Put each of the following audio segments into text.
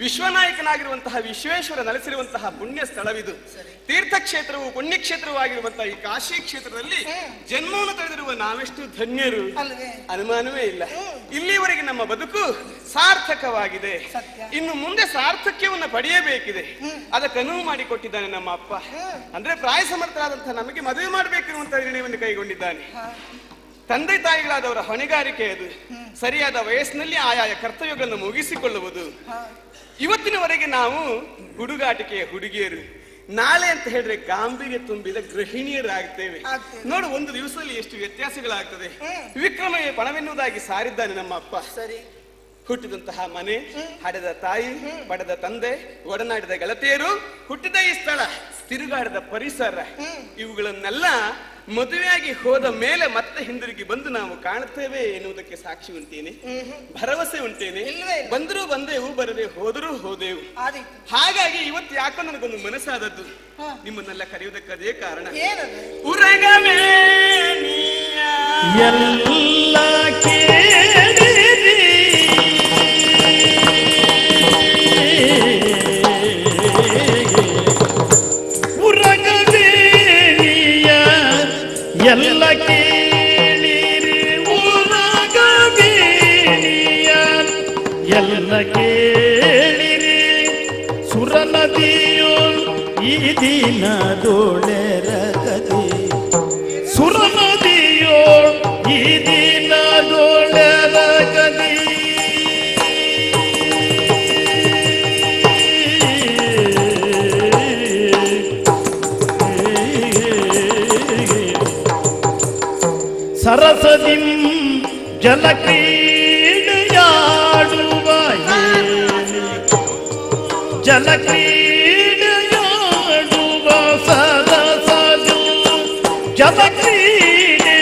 ವಿಶ್ವನಾಯಕನಾಗಿರುವಂತಹ ವಿಶ್ವೇಶ್ವರ ನೆಲೆಸಿರುವಂತಹ ಪುಣ್ಯ ಸ್ಥಳವಿದು. ತೀರ್ಥಕ್ಷೇತ್ರವು ಪುಣ್ಯಕ್ಷೇತ್ರವಾಗಿರುವಂತಹ ಈ ಕಾಶಿ ಕ್ಷೇತ್ರದಲ್ಲಿ ಜನ್ಮವನ್ನು ತಳೆದಿರುವ ನಾವೆಷ್ಟು ಧನ್ಯರು, ಅನುಮಾನವೇ ಇಲ್ಲ. ಇಲ್ಲಿವರೆಗೆ ನಮ್ಮ ಬದುಕು ಸಾರ್ಥಕವಾಗಿದೆ. ಇನ್ನು ಮುಂದೆ ಸಾರ್ಥಕ್ಯವನ್ನು ಪಡೆಯಬೇಕಿದೆ. ಅದಕ್ಕೆ ಅನುವು ಮಾಡಿಕೊಟ್ಟಿದ್ದಾನೆ ನಮ್ಮ ಅಪ್ಪ. ಅಂದ್ರೆ ಪ್ರಾಯ ಸಮರ್ಥರಾದಂತಹ ನಮಗೆ ಮದುವೆ ಮಾಡಬೇಕಿರುವಂತಹ ನಿರ್ಣಯವನ್ನು ಕೈಗೊಂಡಿದ್ದಾನೆ. ತಂದೆ ತಾಯಿಗಳಾದವರ ಹೊಣೆಗಾರಿಕೆ ಅದು. ಸರಿಯಾದ ವಯಸ್ಸಿನಲ್ಲಿ ಆಯಾಯ ಕರ್ತವ್ಯಗಳನ್ನು ಮುಗಿಸಿಕೊಳ್ಳುವುದು. ಇವತ್ತಿನವರೆಗೆ ನಾವು ಹುಡುಗಾಟಿಕೆಯ ಹುಡುಗಿಯರು, ನಾಳೆ ಅಂತ ಹೇಳಿದ್ರೆ ಗಾಂಭೀರ್ಯ ತುಂಬಿದ ಗೃಹಿಣಿಯರಾಗ್ತೇವೆ. ನೋಡು, ಒಂದು ದಿವಸದಲ್ಲಿ ಎಷ್ಟು ವ್ಯತ್ಯಾಸಗಳಾಗ್ತದೆ. ವಿಕ್ರಮವೇ ಪಣವೆನ್ನುವುದಾಗಿ ಸಾರಿದ್ದಾನೆ ನಮ್ಮ ಅಪ್ಪ. ಸರಿ, ಹುಟ್ಟಿದಂತಹ ಮನೆ, ಹಡೆದ ತಾಯಿ, ಪಡೆದ ತಂದೆ, ಒಡನಾಡಿದ ಗೆಳತಿಯರು, ಹುಟ್ಟಿದ ಈ ಸ್ಥಳ, ತಿರುಗಾಡಿದ ಪರಿಸರ, ಇವುಗಳನ್ನೆಲ್ಲ ಮದುವೆಯಾಗಿ ಹೋದ ಮೇಲೆ ಮತ್ತೆ ಹಿಂದಿರುಗಿ ಬಂದು ನಾವು ಕಾಣುತ್ತೇವೆ ಎನ್ನುವುದಕ್ಕೆ ಸಾಕ್ಷಿ ಉಂಟೇನೆ, ಭರವಸೆ ಉಂಟೇನೆ. ಬಂದರೂ ಬಂದೆವು, ಬರದೆ ಹೋದರೂ ಹೋದೆವು. ಹಾಗಾಗಿ ಇವತ್ತು ಯಾಕೋ ನನಗೊಂದು ಮನಸ್ಸಾದದ್ದು, ನಿಮ್ಮನ್ನೆಲ್ಲ ಕರೆಯುವುದಕ್ಕದೇ ಕಾರಣ. ಉರಗವೇ ಎಲ್ಲ ಎಲ್ಲ ಕೇಳಿರಿ ಊರಾಗಬೇಡಿಯ, ಎಲ್ಲ ಕೇಳಿರಿ ಸುರನದಿಯೋ ಈ ದಿನದೊಳೆರಗದಿ, ಸುರನದಿಯೋ ಈ ದಿನದೊಳೆರಗದಿ. ಸರಸದಿಂ ಜಲಕ್ರೀಡೆಯಾಡುವ ಜಲಕ್ರೀಡೆಯಾಡುವ ಸರಸದು ಜಲಕ್ರೀಡೆ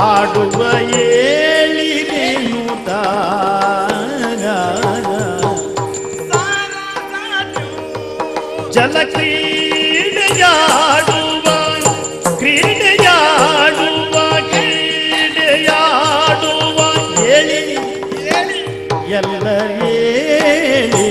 ಆಡುವ ಏಳಿರೇನುತ ಜಲಕ್ರೀಡೆಯಾಡುವ ಕ್ರೀಡೆಯಾಡುವ ಎಲ್ಲ ಹೇಳಿ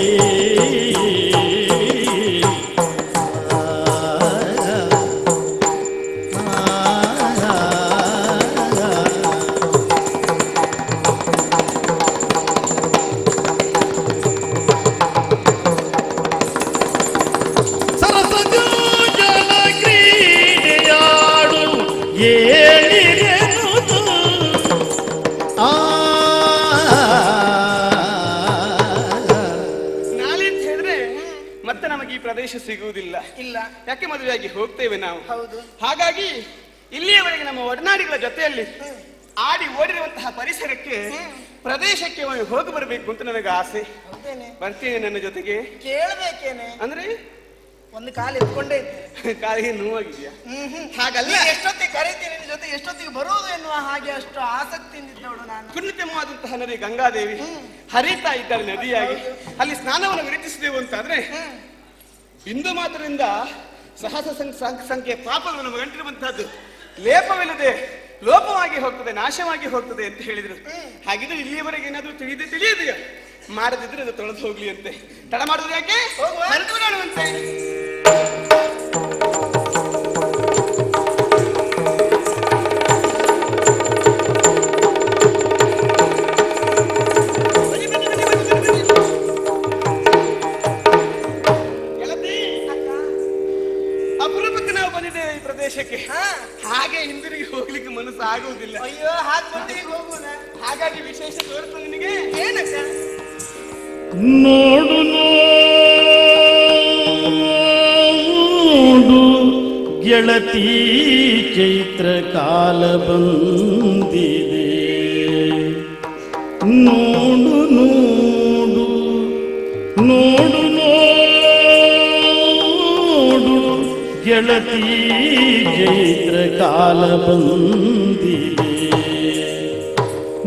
ಸರಸಜೋ ಜಲ ಕ್ರೀಡೆಯಾಡು ಹೇಳಿರೆನುದು ಪ್ರದೇಶ ಸಿಗುವುದಿಲ್ಲ. ಇಲ್ಲ, ಯಾಕೆ ಮದುವೆಯಾಗಿ ಹೋಗ್ತೇವೆ ನಾವು. ಹಾಗಾಗಿ ಇಲ್ಲಿಯವರೆಗೆ ನಮ್ಮ ಒಡನಾಡಿಗಳ ಜೊತೆಯಲ್ಲಿ ಆಡಿ ಓಡಿರುವಂತಹ ಪರಿಸರಕ್ಕೆ, ಪ್ರದೇಶಕ್ಕೆ ಹೋಗಿ ಬರಬೇಕು ಅಂತ ನನಗೆ ಆಸೆ. ಬರ್ತೀನಿ ನನ್ನ ಜೊತೆಗೆ. ಕೇಳಬೇಕೇನೆ ಅಂದ್ರೆ ಒಂದು ಕಾಲು ಎತ್ಕೊಂಡೇ ಇದ್ದೆ, ಕಾಲಿಗೆ ನೋವಾಗಿದ್ಯಾ? ಹಾಗಲ್ಲ, ಎಷ್ಟೊತ್ತಿಗೆ ಕರೀತೀನಿ ನಿನ್ನ ಜೊತೆ, ಎಷ್ಟೊತ್ತಿಗೆ ಬರೋದು ಎನ್ನುವ ಹಾಗೆ ಅಷ್ಟು ಆಸಕ್ತಿಯಿಂದಿದ್ದವಳು ನಾನು. ಪುಣ್ಯತಮವಾದಂತಹ ನದಿ ಗಂಗಾದೇವಿ ಹರಿತಾ ಇದ್ದಾಳೆ ನದಿಯಾಗಿ. ಅಲ್ಲಿ ಸ್ನಾನವನ್ನು ವಿರಚಿಸಿದೆವು ಅಂತಾದ್ರೆ ಬಿಂದು ಮಾತ್ರದಿಂದ ಸಹಸ್ರ ಸಂಖ್ಯೆ ಪಾಪಗಳು ನಮಗೆ ಅಂಟಿರುವಂತಹದ್ದು ಲೇಪವಿಲ್ಲದೆ ಲೋಪವಾಗಿ ಹೋಗ್ತದೆ, ನಾಶವಾಗಿ ಹೋಗ್ತದೆ ಅಂತ ಹೇಳಿದ್ರು. ಹಾಗಿದ್ರೆ ಇಲ್ಲಿಯವರೆಗೆ ಏನಾದ್ರೂ ತಿಳಿಯದೆಯಾ? ಮಾಡದಿದ್ರೆ ಅದು ತೊಳೆದು ಹೋಗ್ಲಿ ಅಂತೆ. ತಡ ಮಾಡುವುದು ಯಾಕೆ? ಹೊರಟುಬಿಡೋಣವಂತೆ. ಹಾಗೆ ಹಿಂದಿರುಗಿ ಹೋಗ್ಲಿಕ್ಕೆ ಮನಸ್ಸು ಆಗುವುದಿಲ್ಲ. ಅಯ್ಯೋ, ಹಾಗಾಗಿ ವಿಶೇಷ ತೋರಿಸ್ತದೆ ನಿನಗೆ. ಏನಕ್ಕ? ನೋಡು ನೋಡು ಗೆಳತಿ, ಚೈತ್ರ ಕಾಲ ಬಂದಿದೆ. ನೋಡು ನೋಡು ನೋಡು ನೋಡು ಗೆಳತಿ, ಚೈತ್ರ ಕಾಲ ಬಂದಿದೆ.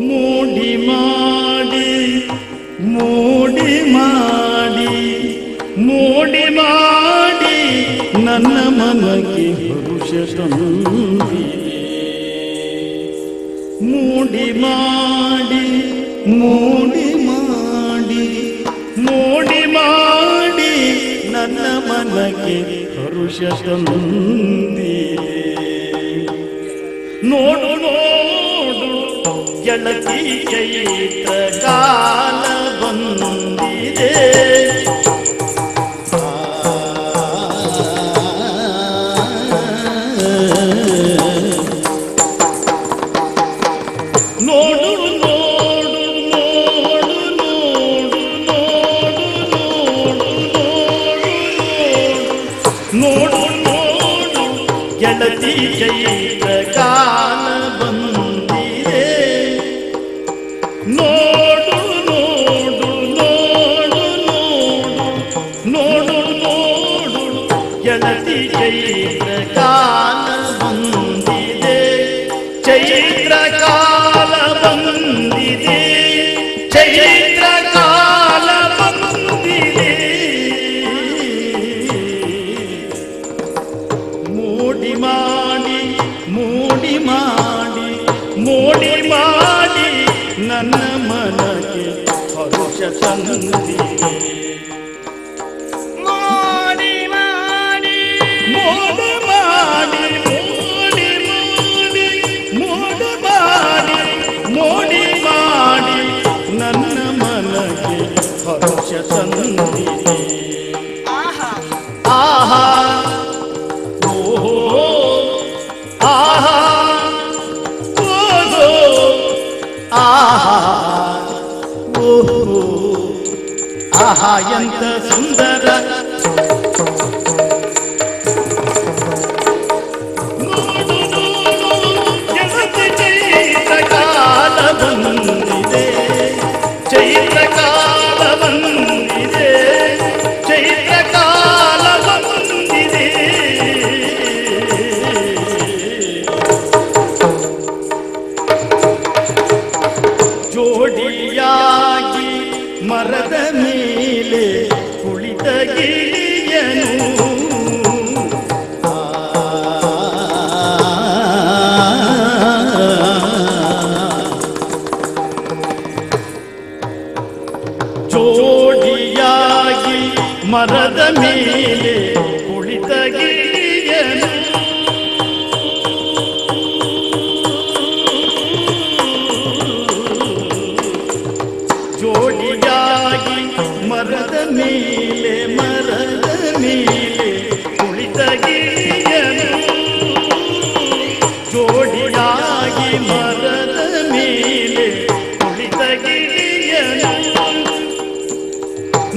ಮೋಡಿ ಮಾಡಿ ಮೋಡಿ ಮಾಡಿ ಮೋಡಿ ಮಾಡಿ ನನ್ನ ಮನಕ್ಕೆ ಹರುಷ ತಂದಿದೆ. ಮೋಡಿ ಮಾಡಿ ಮೋಡಿ ಮಾಡಿ ಮೋಡಿ ನನ್ನ ಮನಕ್ಕೆ ಹರುಷ ತಂದಿದೆ. ನೋಡು ನೋಡು ಗೆಳತಿ ಚೈತ್ರ ಕಾಲ ಬಂದಿದೆ. ನೋಡು ನೋಡು ನೋಡು ನೋಡು ನೋಡು ನೋಡು ಗೆಳತಿ ಚೈತ್ರ ಕಾಲ ಬಂದಿದೆ. ನೋಡು ನೋಡು ನೋಡು ನೋಡು ನೋಡು ಗೆಳತಿ ಚೈತ್ರ ಕಾಲ ಬಂದಿದೆ. ಚೈತ್ರ ಕಾಲ ಬಂದಿದೆ. ಚೈತ್ರ ಕಾಲ ಬಂದಿದೆ. ಮೋಡಿ ಮಾಡಿ ಮೋಡಿ ಮಾಡಿ ಮೋಡಿ ಮಾಡಿ ನನ್ನ ಮನಕ್ಕೆ ಹರುಷ ತಂದಿದೆ. ಮೋಡಿ ಮಾಡಿ ಮೋಡಿ ಮಾಡಿ ಮೋಡಿ ಮಾಡಿ ಮೋಡಿ ಮಾಡಿ ನನ್ನ ಮನಕ್ಕೆ ಹರುಷ ತಂದಿದೆ. ಆಹಾ ಆಹಾ ಓಹೋ ಆಹಾ ಓಹೋ ಆಹಾ ಓಹೋ ಆಹಾ ಎಂತ ಸುಂದರ. ನೋಡು ನೋಡು ಗೆಳತಿ ಚೈತ್ರ ಕಾಲ ಬಂದಿದೆ. ಚೈತ್ರ ಕಾಲ ಬಂದಿದೆ. ಚೈತ್ರ ಕಾಲ ಬಂದಿದೆ. ಜೋಡಿಯಾಗಿ ಮರದ ಮೇಲೆ ಕುಳಿತ ಗಿಳಿಯನು ಜೋಡಿಯಾಗಿ ಮರದ ಮೇಲೆ ಕುಳಿತ ಗಿಳಿಯನು ಜೋಡಿಯಾಗಿ ಮರದ ಮೇಲೆ ಕುಳಿತ ಗಿಳಿಯನು. ಜೋಡಿಯಾಗಿ ಮರದ ಮೇಲೆ ಕುಳಿತ ಗಿಳಿಯನು.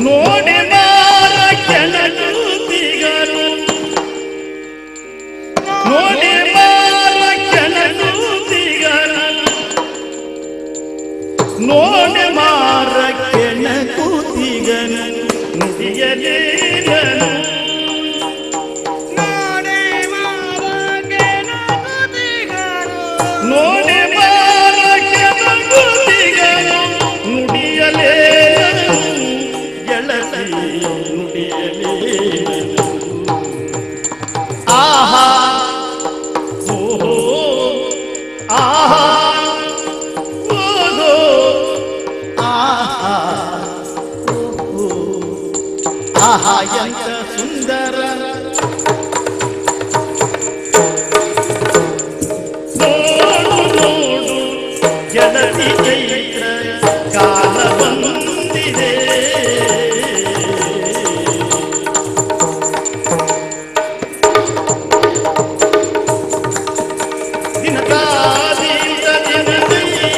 ನೋಡಿ ಬಾರ ಕೆಣಕುತ್ತಿಗರು. ನೋಡಿ ಬಾರ ಕೆಣಕುತ್ತಿಗರು. ನೋಡೆ ಮಾರ ಕೆಣಕುತ್ತಿಗನು ನುಡಿಯಲೇನನು. ನೋಡೆ ಮಾರಗೆನ ಕುದಿಗರು. ನೋಡೆ ಮಾರ ಕೆಣಕುತ್ತಿಗನು ನುಡಿಯಲೇನನು. ಗೆಳತಿ ನುಡಿಯಲೇನನು. ಆಹಾ ಓಹೋ ಆಹಾ ಓಹೋ ಆಹಾ ಓಹೋ ಆಹಾ ಎಂತ ಸುಂದರ. ನೋಡು ನೋಡು ಗೆಳತಿ ಚೈತ್ರ ಕಾಲ ಬಂದಿದೆ. ದಿನಕಾದಿಂದ ದಿನದಲ್ಲಿ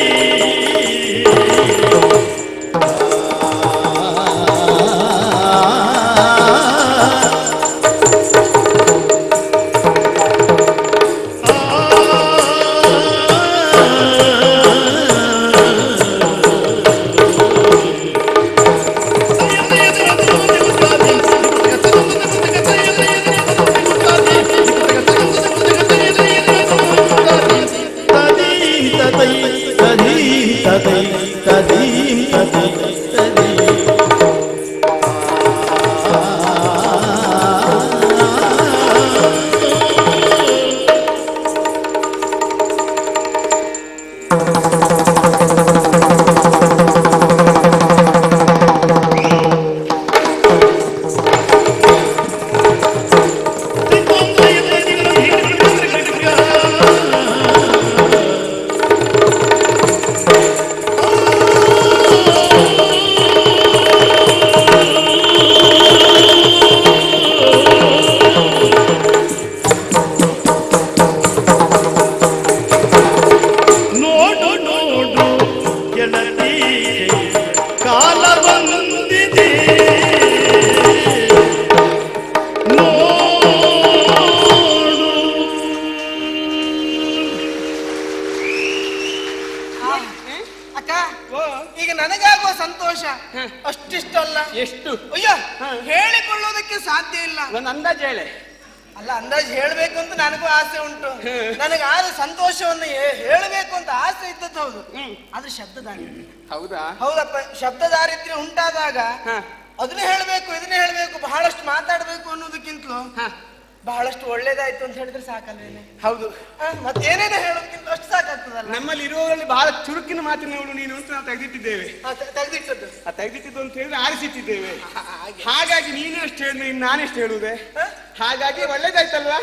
ಅಯ್ಯ, ಹೇಳಿಕೊಳ್ಳೋದಕ್ಕೆ ಸಾಧ್ಯ ಇಲ್ಲ. ನನ್ನ ಅಂದಾಜು ಹೇಳೆ. ಅಲ್ಲ, ಅಂದಾಜು ಹೇಳ್ಬೇಕು ಅಂತ ನನಗೂ ಆಸೆ ಉಂಟು. ನನಗೆ ಆದ ಸಂತೋಷವನ್ನು ಹೇಳಬೇಕು ಅಂತ ಆಸೆ ಇದ್ದದ್ದು ಹೌದು. ಆದ್ರೆ ಶಬ್ದ ದಾರಿದ್ರ್ಯ. ಹೌದಾ? ಹೌದಪ್ಪ, ಶಬ್ದ ದಾರಿದ್ರ್ಯ ಉಂಟಾದಾಗ ಅದನ್ನೇ ಹೇಳ್ಬೇಕು ಇದನ್ನೇ ಹೇಳ್ಬೇಕು, ಬಹಳಷ್ಟು ಮಾತಾಡ್ಬೇಕು ಅನ್ನೋದಕ್ಕಿಂತಲೂ ಬಹಳಷ್ಟು ಒಳ್ಳೇದಾಯ್ತು ಅಂತ ಹೇಳಿದ್ರೆ ಸಾಕಲ್ವೇನೆ? ಹೌದು. ಮತ್ತೇನೇನು ಹೇಳೋದಕ್ಕಿಂತ ಅಷ್ಟು ಸಾಕಾಗ್ತದಲ್ಲ. ನಮ್ಮಲ್ಲಿ ಇರುವವರಲ್ಲಿ ಬಹಳ ಚುರುಕಿನ ಮಾತಿನವಳು ನೀನು ಅಂತ ನಾವು ತೆಗೆದಿಟ್ಟಿದ್ದೇವೆ. ತೆಗೆದಿಟ್ಟಿದ್ದು ಅಂತ ಹೇಳಿದ್ರೆ ಆರಿಸಿಟ್ಟಿದ್ದೇವೆ. ಹಾಗಾಗಿ ನೀನೇ ಅಷ್ಟು ಹೇಳಿದ್ರೆ ಇನ್ನು ನಾನೆಷ್ಟು ಹೇಳುವುದೇ? ಹಾಗಾಗಿ ಒಳ್ಳೇದಾಯ್ತಲ್ವಾ?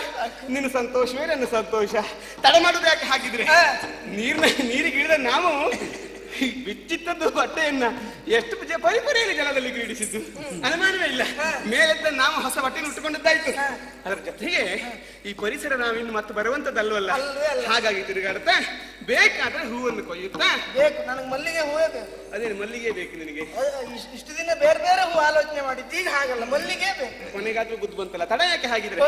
ನಿನ್ನ ಸಂತೋಷವೇ ನನ್ನ ಸಂತೋಷ. ತಡ ಮಾಡುದು ಯಾಕೆ? ಹಾಗಿದ್ರೆ ನೀರಿಗೆ ಇಳಿದ ನಾವು ಬಿಚ್ಚಿಟ್ಟದ್ದು ಬಟ್ಟೆಯನ್ನ ಎಷ್ಟು ಪರಿಪರಿಯಲ್ಲಿ ಜಲದಲ್ಲಿ ಕ್ರೀಡಿಸಿದ್ದು ಅನುಮಾನವೇ ಇಲ್ಲ. ಮೇಲೆದ್ದ ನಾವು ಹೊಸ ಬಟ್ಟೆಯನ್ನು ಉಟ್ಟುಕೊಂಡದ್ದಾಯ್ತು. ಅದರ ಜೊತೆಗೆ ಈ ಪರಿಸರ ನಾವಿನ್ನು ಮತ್ತೆ ಬರುವಂತದ್ದಲ್ವಲ್ಲ. ಹಾಗಾಗಿ ತಿರುಗಾಡುತ್ತಾ ಬೇಕಾದ್ರೆ ಹೂವನ್ನು ಕೊಯ್ಯುತ್ತಾ ಬೇಕು. ನನಗೆ ಮಲ್ಲಿಗೆ ಹೂವೇ ಬೇಕು. ಅದೇನು ಮಲ್ಲಿಗೆ ಬೇಕು ನಿನಗೆ? ಇಷ್ಟು ದಿನ ಬೇರೆ ಬೇರೆ ಹೂ ಆಲೋಚನೆ ಮಾಡಿದ್ದು, ಈಗ ಹಾಗಲ್ಲ, ಮಲ್ಲಿಗೆ ಬೇಕು. ಕೊನೆಗಾದ್ರೂ ಬುದ್ಧಿ ಬಂತಲ್ಲ, ತಡ ಯಾಕೆ ಹಾಗಿದ್ರೆ?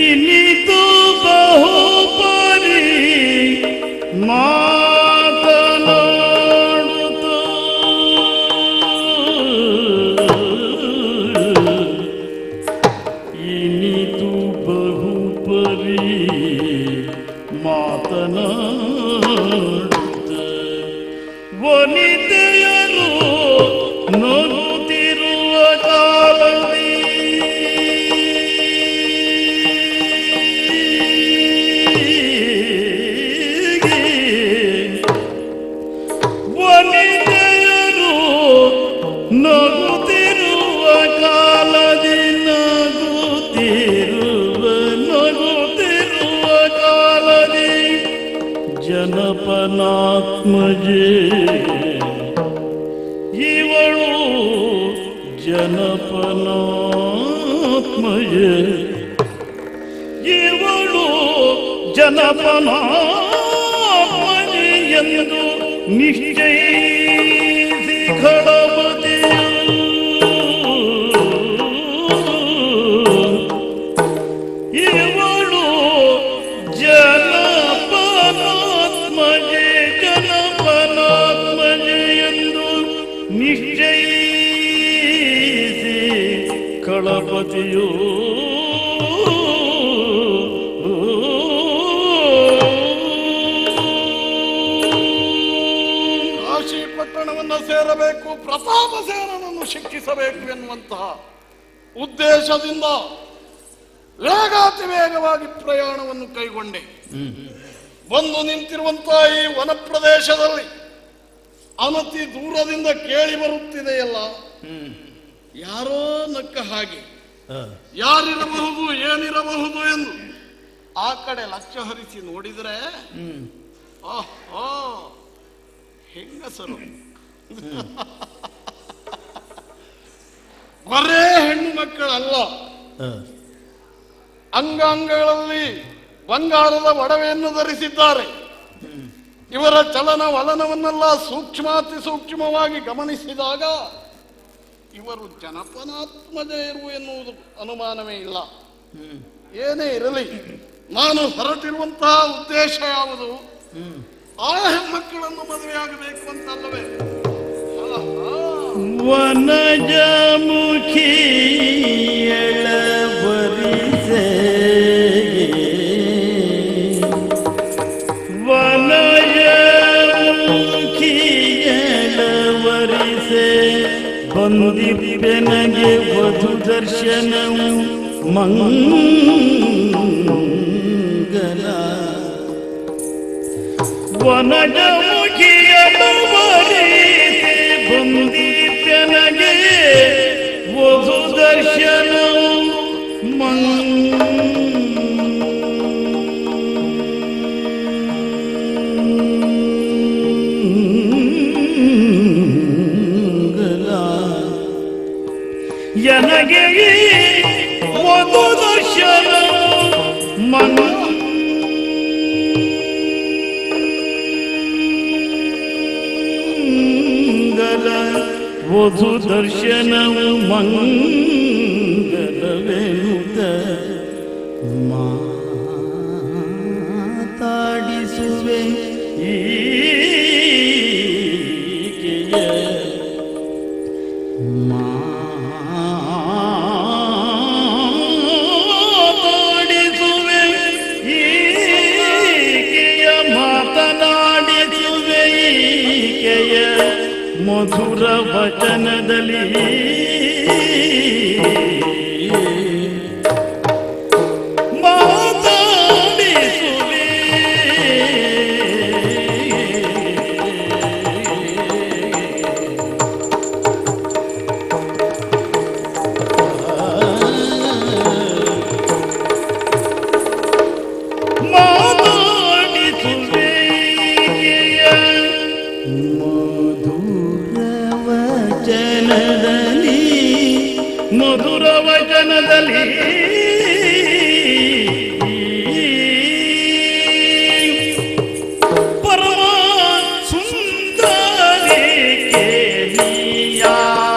ಇನಿತು ಬಹುಪರಿ ಮಾತನಾಡುತ್ತ ಇನಿತು ಬಹುಪರಿ ಮಾತನಾಡುತ್ತ ವನಿತೆಯರು ನಗುತ್ತಿರುವ ಕಾಲದಲ್ಲಿ ನಗುತ್ತಿರುವ ಕಾಲದಿ ಜನಪನಾತ್ಮಜೆ ಇವಳು ಜನಪನಾತ್ಮಜೆ ಇವಳು ಜನಪನಾತ್ಮಜೆ ಎಂದು ನಿಶ್ಚಯಿಸಿ ಖಡಬದಿ ಇವಳು ಜನಪನಾತ್ಮಜೆ ಎಂದು ನಿಶ್ಚಯಿಸಿ ಖಳಪತಿಯೋ ಪಟ್ಟಣವನ್ನು ಸೇರಬೇಕು, ಪ್ರತಾಪ ಸೇನನನ್ನು ಶಿಕ್ಷಿಸಬೇಕು ಎನ್ನುವಂತಹ ಉದ್ದೇಶದಿಂದ ವೇಗಾತಿ ವೇಗವಾಗಿ ಪ್ರಯಾಣವನ್ನು ಕೈಗೊಂಡೆ. ಬಂದು ನಿಂತಿರುವಂತಹ ಈ ವನ ಪ್ರದೇಶದಲ್ಲಿ ಅನತಿ ದೂರದಿಂದ ಕೇಳಿ ಬರುತ್ತಿದೆಯಲ್ಲ, ಯಾರೋ ನಕ್ಕ ಹಾಗೆ ಯಾರಿರಬಹುದು ಏನಿರಬಹುದು ಎಂದು ಆ ಕಡೆ ಲಕ್ಷ್ಯ ಹರಿಸಿ ನೋಡಿದರೆ ಹೆಂಗಸರು ಬರೇ ಹೆಣ್ಣು ಮಕ್ಕಳಲ್ಲ, ಅಂಗಾಂಗಗಳಲ್ಲಿ ಬಂಗಾರದ ಒಡವೆಯನ್ನು ಧರಿಸಿದ್ದಾರೆ. ಇವರ ಚಲನ ವಲನವನ್ನೆಲ್ಲ ಸೂಕ್ಷ್ಮಾತಿ ಸೂಕ್ಷ್ಮವಾಗಿ ಗಮನಿಸಿದಾಗ ಇವರು ಜನಪನಾತ್ಮಜರು ಎನ್ನುವುದು ಅನುಮಾನವೇ ಇಲ್ಲ. ಏನೇ ಇರಲಿ, ನಾನು ಹೊರಟಿರುವಂತಹ ಉದ್ದೇಶ ಯಾವುದು? ಆ ಹೆಣ್ಮಕ್ಕಳನ್ನು ಮದುವೆಯಾಗಬೇಕು ಅಂತಲ್ಲವೇ? ವನಜಮುಖಿ ಎಳವರಿಸೆ ವನಜಮುಖಿ ಎಳವರಿಸೆ ಬಂದಿದ್ದೆನಗೆ ವಧು ದರ್ಶನವು ಮಂಗಲ ವನಜಮುಖಿಯಳವರಿಸೆ ಬಂದಿದ್ದೆನಗೆ ವಧು ದರ್ಶನವು ನನಗೆ ವಧು ದರ್ಶನ ವಧು ದರ್ಶನವು ಮಂಗಲವೆನುತ ಮಾತಾಡಿಸುವೆ ಈಕೆಯ ಮಾತಾಡಿಸುವೆ ಈಕೆಯ ಮಾತನಾಡಿಸುವೆ ಈಕೆಯ ಮಧುರ ವಚನದಲ್ಲಿ ಮಾತಾಡಿಸುವೆ ಮಾತಾಡಿಸುವೆ ಮಧುರ ವಚನದಲ್ಲಿ ಪರಮ ಸುಂದರಿ ಕೇಳಿಯಾರೆ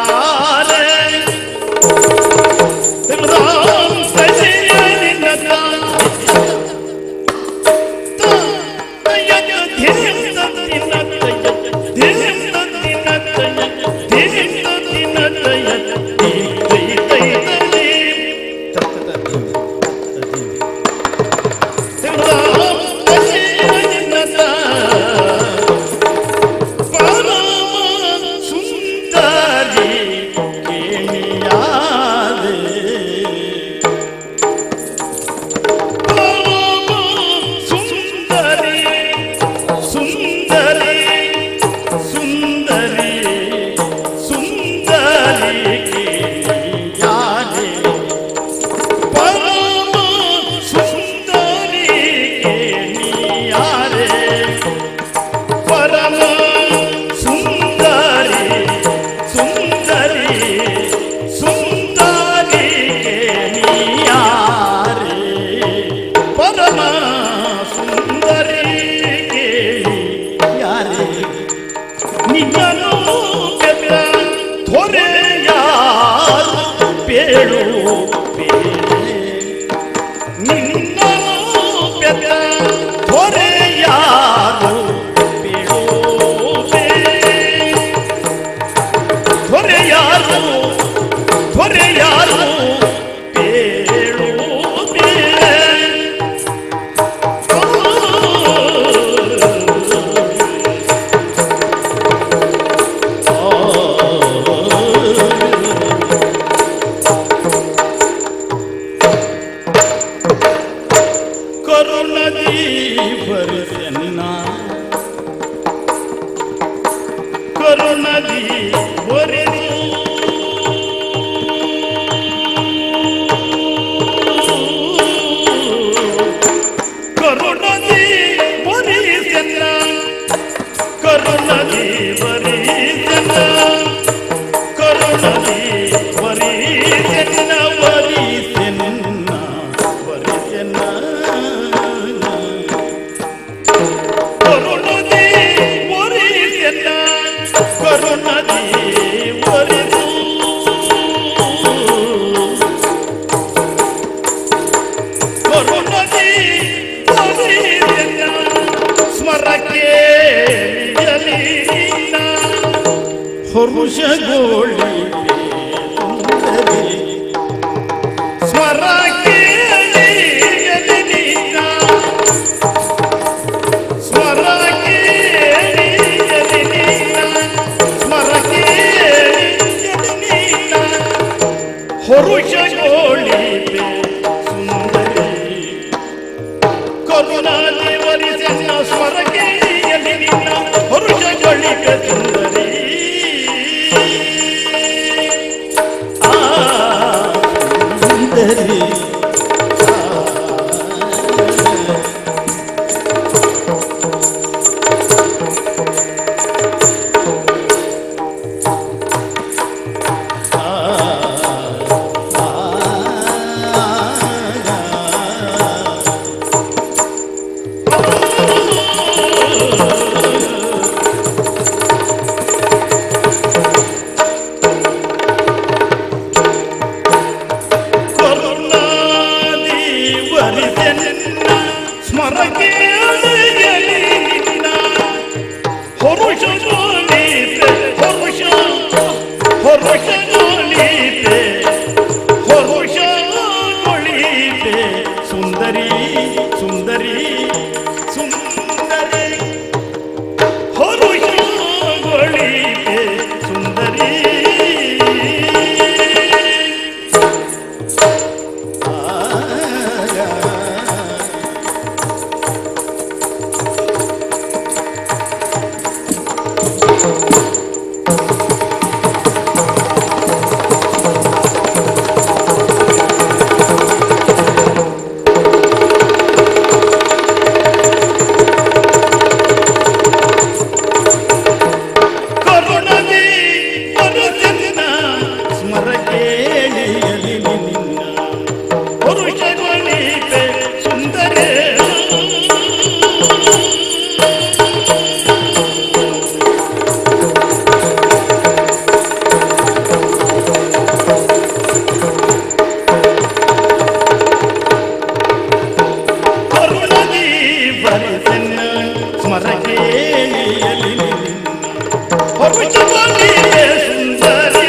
ವಪುಷವನಿಗೆ ಸುಂದರಿ.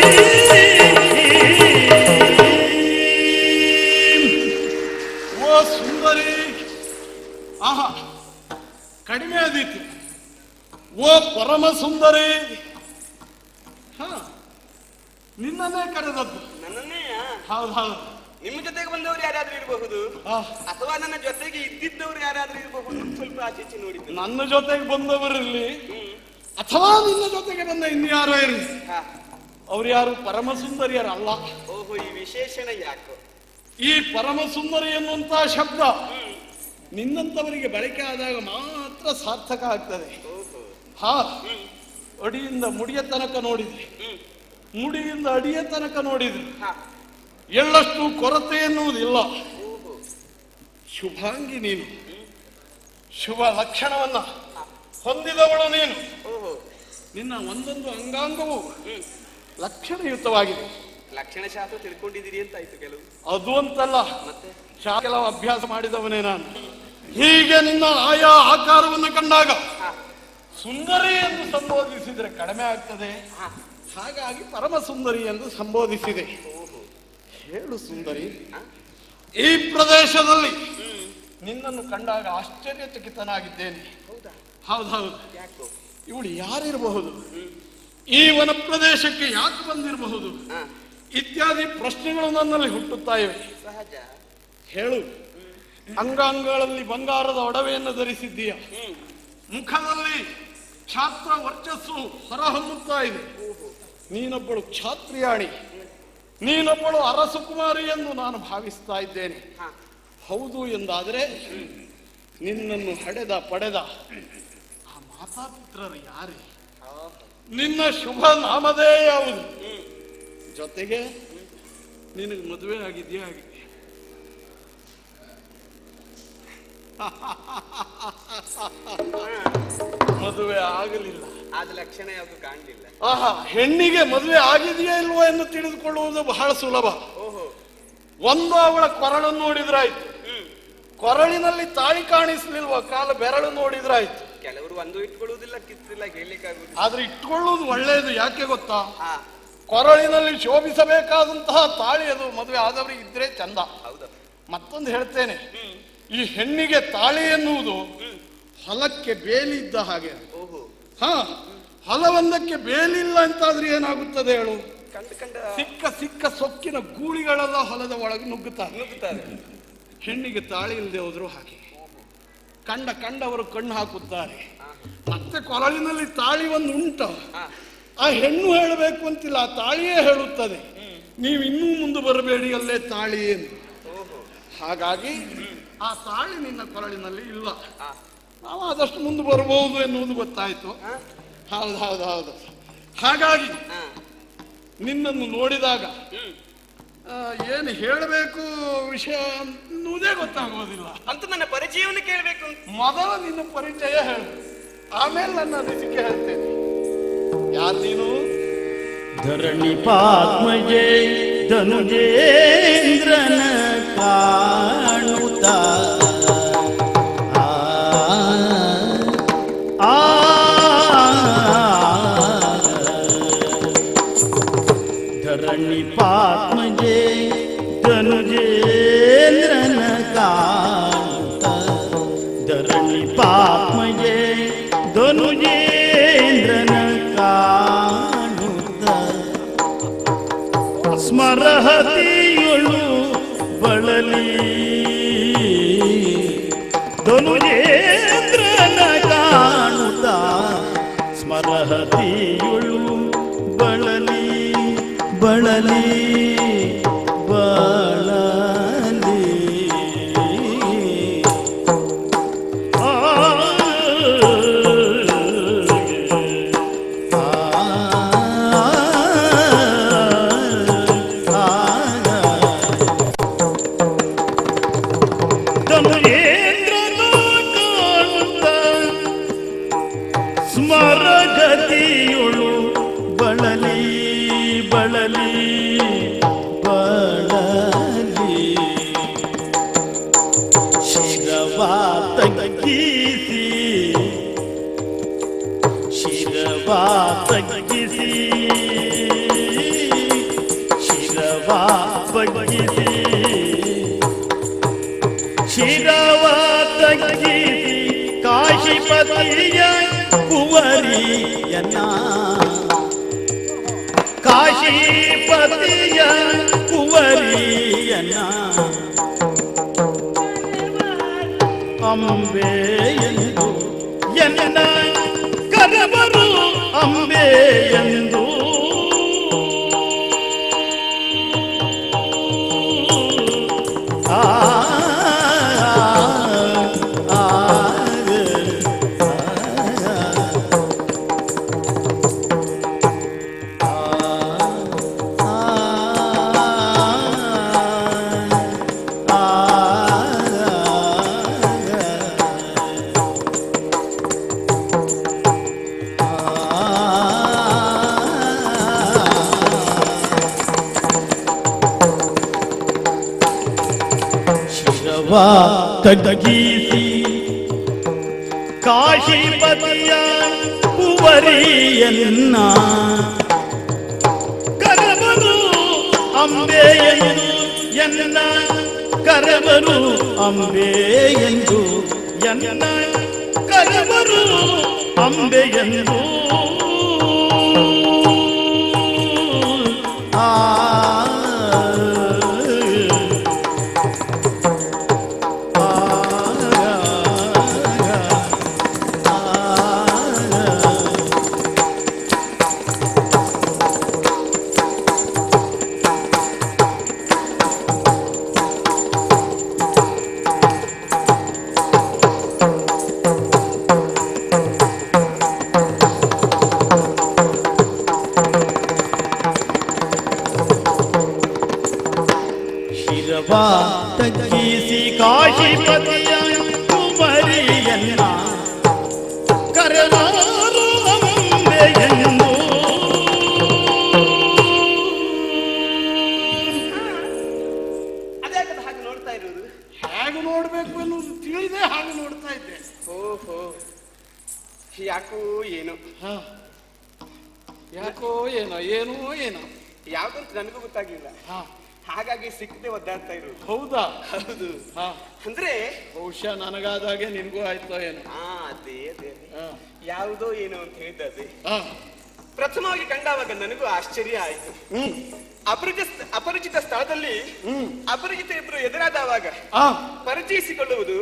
ಓ ಸುಂದರಿ, ಆಹಾ ಕಡಿಮೆ ಆದೀತು. ಓ ಪರಮ ಸುಂದರಿ, ಹ ನಿನ್ನನ್ನೇ ಕರೆದದ್ದು. ನನ್ನನ್ನೇ? ಹೌದು ಹೌದು. ನಿಮ್ಮ ಜೊತೆಗೆ ಬಂದವರು ಯಾರಾದ್ರೂ ಇರಬಹುದು, ಆಹ್, ಅಥವಾ ನನ್ನ ಜೊತೆಗೆ ಇದ್ದಿದ್ದವರು ಯಾರಾದ್ರೂ ಇರಬಹುದು. ಸ್ವಲ್ಪ ಆಚೀಚೆ ನೋಡಿದ್ದು. ನನ್ನ ಜೊತೆಗೆ ಬಂದವರಿರ್ಲಿ ಅಥವಾ ನಿನ್ನ ಜೊತೆಗೆ ಬಂದ ಇನ್ಯಾರೋ ಇರಲಿ, ಹಾ. ಅವ್ರು ಯಾರು ಪರಮ ಸುಂದರಿಯರಲ್ಲ. ಓಹೋ, ಈ ವಿಶೇಷಣ ಯಾಕೋ? ಈ ಪರಮ ಸುಂದರಿ ಎನ್ನುವಂತ ಶಬ್ದ ನಿನ್ನಂತವರಿಗೆ ಬಳಕೆ ಆದಾಗ ಮಾತ್ರ ಸಾರ್ಥಕ ಆಗ್ತದೆ. ಓಹೋ. ಹಾ, ಅಡಿಯಿಂದ ಮುಡಿಯ ತನಕ ನೋಡಿದ್ರಿ, ಮುಡಿಯಿಂದ ಅಡಿಯ ತನಕ ನೋಡಿದ್ರಿ, ಹಾ. ಎಳ್ಳಷ್ಟು ಕೊರತೆ ಎನ್ನುವುದಿಲ್ಲ. ಓಹೋ. ಶುಭಾಂಗಿ ನೀನು, ಶುಭ ಲಕ್ಷಣವನ್ನ ಹೊಂದಿದವಳು ನೀನು. ಓಹೋ. ನಿನ್ನ ಒಂದೊಂದು ಅಂಗಾಂಗವು ಲಕ್ಷಣಯುತವಾಗಿದೆ. ಲಕ್ಷಣ ಶಾಸ್ತ್ರ ತಿಳ್ಕೊಂಡಿದ್ದೀರಿ ಅಂತ ಆಯ್ತು. ಕೆಲವು ಅದು ಅಂತಲ್ಲ, ಮತ್ತೆ ಕೆಲವು ಅಭ್ಯಾಸ ಮಾಡಿದವನೇ ನಾನು. ಹೀಗೆ ನಿನ್ನ ಆಯಾ ಆಕಾರವನ್ನು ಕಂಡಾಗ ಹಾ. ಸುಂದರಿ ಎಂದು ಸಂಬೋಧಿಸಿದ್ರೆ ಕಡಿಮೆ ಆಗ್ತದೆ. ಹಾ. ಹಾಗಾಗಿ ಪರಮ ಸುಂದರಿ ಎಂದು ಸಂಬೋಧಿಸಿದೆ. ಓಹೋ. ಹೇಳು ಸುಂದರಿ, ಹಾ? ಈ ಪ್ರದೇಶದಲ್ಲಿ ನಿನ್ನನ್ನು ಕಂಡಾಗ ಆಶ್ಚರ್ಯಚಕಿತನಾಗಿದ್ದೇನೆ. ಹೌದಾ? ಹೌದೌದು. ಯಾಕೋ? ಇವಳು ಯಾರಿರಬಹುದು, ಈ ವನ ಪ್ರದೇಶಕ್ಕೆ ಯಾಕೆ ಬಂದಿರಬಹುದು ಹಾ. ಇತ್ಯಾದಿ ಪ್ರಶ್ನೆಗಳು ನನ್ನಲ್ಲಿ ಹುಟ್ಟುತ್ತಾ ಇವೆ. ಸಹಜ. ಹೇಳು, ಅಂಗಾಂಗಗಳಲ್ಲಿ ಬಂಗಾರದ ಒಡವೆಯನ್ನು ಧರಿಸಿದ್ದೀಯ, ಮುಖದಲ್ಲಿ ಛಾತ್ರ ವರ್ಚಸ್ಸು ಹೊರಹೊಮ್ಮುತ್ತಾ ಇದೆ. ನೀನೊಬ್ಬಳು ಕ್ಷಾತ್ರಿಯಾಣಿ, ನೀನೊಬ್ಬಳು ಅರಸುಕುಮಾರಿ ಎಂದು ನಾನು ಭಾವಿಸ್ತಾ ಇದ್ದೇನೆ. ಹಾ. ಹೌದು ಎಂದಾದರೆ ನಿನ್ನನ್ನು ಹಡೆದ ಪಡೆದ ಆ ಮಾತಾಪಿತ್ರರು ಯಾರೇ? ನಿನ್ನ ಶುಭ ನಾಮದೇ ಯಾವುದು? ಜೊತೆಗೆ ನಿನಗೆ ಮದುವೆ ಆಗಿದೆಯಾ? ಆಗಿದೆ. ಮದುವೆ ಆಗಲಿಲ್ಲ. ಆದ ಲಕ್ಷಣ ಯಾವುದು ಕಾಣಲಿಲ್ಲ. ಆಹಾ, ಹೆಣ್ಣಿಗೆ ಮದುವೆ ಆಗಿದೆಯಾ ಇಲ್ವೋ ಎಂದು ತಿಳಿದುಕೊಳ್ಳುವುದು ಬಹಳ ಸುಲಭ. ಓಹೋ. ಒಂದು ಅವಳ ಕೊರಳನ್ನು ನೋಡಿದ್ರಾಯ್ತು, ಕೊರಳಿನಲ್ಲಿ ತಾಳಿ ಕಾಣಿಸ್ಲಿಲ್ವ ಕಾಲ ಬೆರಳು ನೋಡಿದ್ರಾಯ್ತು. ಕೆಲವರು ಒಂದು ಇಟ್ಕೊಳ್ಳುವುದಿಲ್ಲ, ಕಿತ್ತಿಲ್ಲ, ಹೇಳಲಿಕ್ಕಾಗುದಿಲ್ಲ. ಆದ್ರೆ ಇಟ್ಕೊಳ್ಳುವುದು ಒಳ್ಳೆಯದು. ಯಾಕೆ ಗೊತ್ತಾ? ಹಾ. ಕೊರಳಿನಲ್ಲಿ ಶೋಭಿಸಬೇಕಾದಂತಹ ತಾಳಿ ಅದು ಮದುವೆ ಆದವರಿಗೆ ಇದ್ರೆ ಚಂದ. ಹೌದು. ಮತ್ತೊಂದು ಹೇಳ್ತೇನೆ, ಈ ಹೆಣ್ಣಿಗೆ ತಾಳಿ ಎನ್ನುವುದು ಹೊಲಕ್ಕೆ ಬೇಲಿ ಇದ್ದ ಹಾಗೆ. ಓಹೋ. ಹಾ, ಹೊಲವೊಂದಕ್ಕೆ ಬೇಲಿಲ್ಲ ಅಂತಾದ್ರೆ ಏನಾಗುತ್ತದೆ ಹೇಳು? ಕಂಡ ಸಿಕ್ಕ ಸಿಕ್ಕ ಸೊಕ್ಕಿನ ಗೂಳಿಗಳೆಲ್ಲ ಹೊಲದ ಒಳಗೆ ನುಗ್ಗುತ್ತಾರೆ. ಹೆಣ್ಣಿಗೆ ತಾಳಿ ಇಲ್ಲದೆ ಹೋದ್ರು ಹಾಗೆ. ಕಂಡವರು ಕಣ್ಣು ಹಾಕುತ್ತಾರೆ. ಮತ್ತೆ ಕೊರಳಿನಲ್ಲಿ ತಾಳಿ ಒಂದು ಉಂಟು, ಆ ಹೆಣ್ಣು ಹೇಳಬೇಕು ಅಂತಿಲ್ಲ, ಆ ತಾಳಿಯೇ ಹೇಳುತ್ತದೆ ನೀವು ಇನ್ನೂ ಮುಂದೆ ಬರಬೇಡಿ, ಅಲ್ಲೇ ತಾಳಿ ಎಂದು. ಹಾಗಾಗಿ ಆ ತಾಳಿ ನಿನ್ನ ಕೊರಳಿನಲ್ಲಿ ಇಲ್ಲ. ನಾವು ಆದಷ್ಟು ಮುಂದೆ ಬರಬಹುದು ಎನ್ನುವುದು ಗೊತ್ತಾಯ್ತು. ಹೌದು ಹೌದು ಹೌದು. ಹಾಗಾಗಿ ನಿನ್ನನ್ನು ನೋಡಿದಾಗ ಏನು ಹೇಳಬೇಕು ವಿಷಯ ಅನ್ನುವುದೇ ಗೊತ್ತಾಗೋದಿಲ್ಲ. ಅಂತ ನನ್ನ ಪರಿಚಯವನ್ನು ಕೇಳಬೇಕು. ಮೊದಲ ನಿನ್ನ ಪರಿಚಯ ಹೇಳು, ಆಮೇಲೆ ನನ್ನ ಅನಿಸಿಕೆ ಹೇಳ್ತೇನೆ. ಯಾರು ನೀನು? ಧರಣಿ ಪಾತ್ಮಜೆ ಧನುಜೇಂದ್ರನ ಕಾಣುತ್ತ ಧರಣಿ ಪಾತ್ಮಜೆ ಧನುಜೇಂದ್ರನ ಕಾಣುತ್ತ ಧರಣಿ ಪಾತ್ಮಜೆ ಧನುಜೇಂದ್ರನ ಕಾಣುತ್ತ ಸ್ಮರಹತಿಯೊಳು ಬಳಲಿ ಧನುಜೇಂದ್ರನ ಕಾಣುತ್ತ ಸ್ಮರಹತಿಯೊಳು ಬಳಲಿ ಬಳಲಿ ಬಳಲಿ ಸ್ಮರಗತಿಯುಳು ಬಳಲಿ ಬಳಲಿ ಬಳಲಿ ತಗ್ಗಿಸಿ ಶಿರವ ಬಗ್ಗಿಸಿ ಶಿರವ ತಗ್ಗಿಸಿ ಕಾಶಿಪತಿಯ ಕುವರಿಯನ್ನ ಕಾಶಿಪತಿಯ ಕುವರಿಯನ್ನ ಅಂಬೆ ಎಂದು ಎನ್ನ ಕರವರು ಅಂಬೆ ಎಂದು ತಗ್ಗಿಸಿ ಕಾಶಿಪತಿಯ ಕುವರಿಯನ್ನ ಕರವರು ಅಂಬೆ ಎಂದು ಎನ್ನ ಕರವರು ಅಂಬೆ ಎಂದು ಎನ್ನ ಕರವರು ಅಂಬೆ ಎಂದು ತಗ್ಗಿಸಿ ಕಾಶಿಪತಿಯ ಕುವರಿಯನ್ನ ಕರವರು ಅಂಬೆ ಎಂದು ಅದ್ಯಾಕದ ಹಾಗೆ ನೋಡ್ತಾ ಇರುವುದು? ಹೇಗೆ ನೋಡ್ಬೇಕು ಅನ್ನೋದು ತಿಳಿದೇ ಹಾಗೆ ನೋಡ್ತಾ ಇದ್ದೆ. ಓಹೋ, ಯಾಕೋ ಏನೋ ಯಾಕೋ ಏನೋ ಏನೋ ಏನೋ ಯಾವ್ದಂತ ನನಗೂ ಗೊತ್ತಾಗ್ಲಿಲ್ಲ. ಹಾಗಾಗಿ ಸಿಕ್ಕದೆ ಒದ್ದಾಡ್ತಾ ಇರೋದು. ಹೌದಾ? ಹೌದು. ಅಂದ್ರೆ ಬಹುಶಃ ನನಗಾದಾಗೆ ನಿನ್ಗೂ ಆಯ್ತೋ ಏನೋ. ಅದೇ ಅದೇ ಯಾವುದೋ ಏನೋ ಅಂತ ಹೇಳಿದ್ದೆ. ಪ್ರಥಮವಾಗಿ ಕಂಡಾಗ ನನಗೂ ಆಶ್ಚರ್ಯ ಆಯ್ತು. ಅಪರಿಚಿತ ಸ್ಥಳದಲ್ಲಿ ಅಪರಿಚಿತ ಇಬ್ರು ಎದುರಾದವಾಗ ಪರಿಚಯಿಸಿಕೊಳ್ಳುವುದು,